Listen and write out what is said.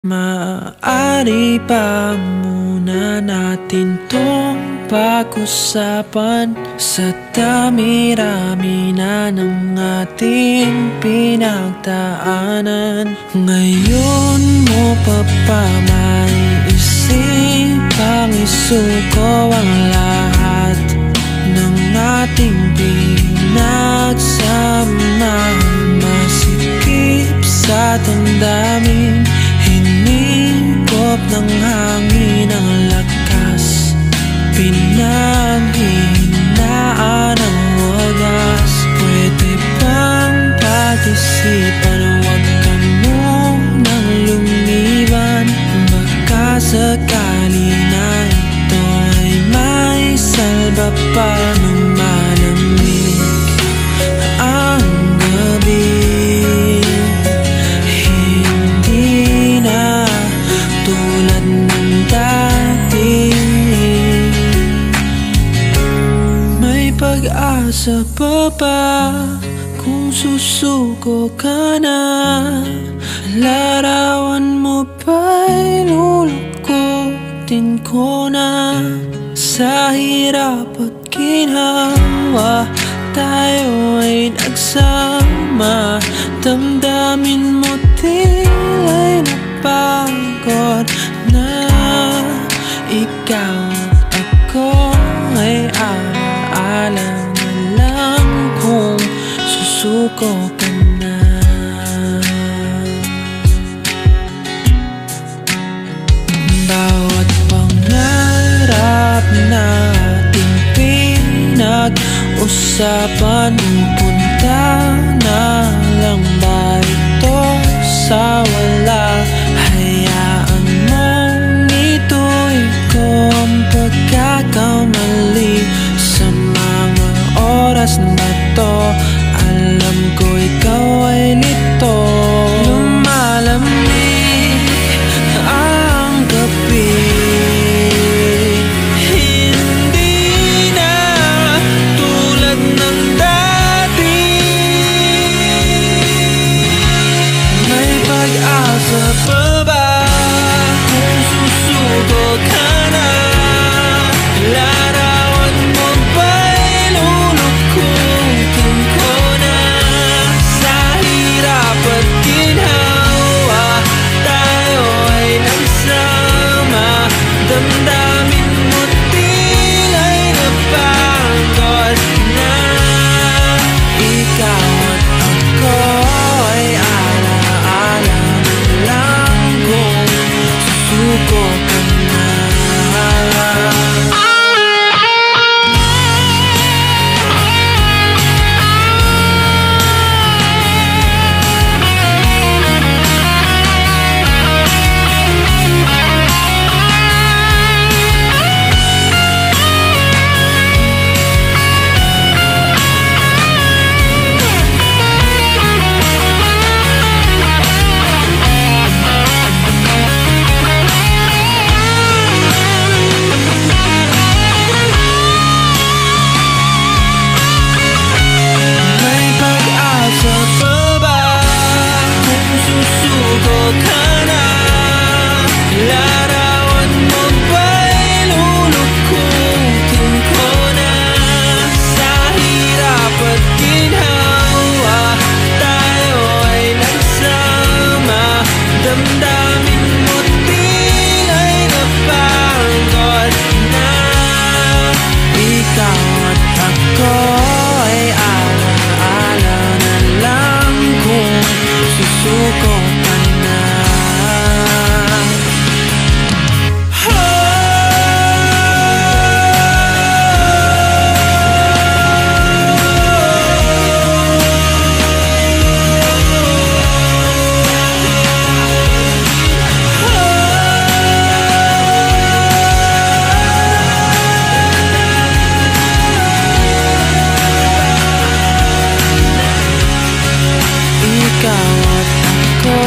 Maaari pa muna natin tong pag-usapan sa dami-rami na ng ating pinagdaanan. Ngayon mo pa maiisipang isuko ang lahat ng ating pinagsamahan. Masikip sa damdamin, hinigop ng hangin ang lakas, pinaghihinaan ang wagas. Pwede bang pag-isipan, huwag ka munang lumiban? Baka sakali na ito ay may salba pa ng malamig ang gabi. Pag-asa pa ba kung susuko ka na? Larawan mo ba'y lulukutin ko na? Sa hirap at ginhawa tayo ay nagsama. Damdamin mo tila'y napagod na. Ikaw at ako ay alam na lang kung susuko ka na. Bawat pangarap nating pinag-usapan, punta na lang ba ito sa wala? Hayaan mong ito'y ko ang pagkakamali sa mga oras na to. Alam ko ikaw ay lito. Lumalamig ang gabi, hindi na tulad ng dati. May pag-asa pa ba kung susuko ka na? Larawan mo ba'y lulukutin ko na? Sa hirap at ginhawa tayo ay nagsama. Damdamin mo tila'y napagod na. Ikaw at ako ay alaala na lang kung susuko ka na. Larawan mo ba'y lulukutin ko na? Sa hirap at ginhawa tayo ay nagsama. Damdamin mo tila'y napagod na. Ikaw at ako ay alaala na lang kung susuko ka na. Ikaw at ako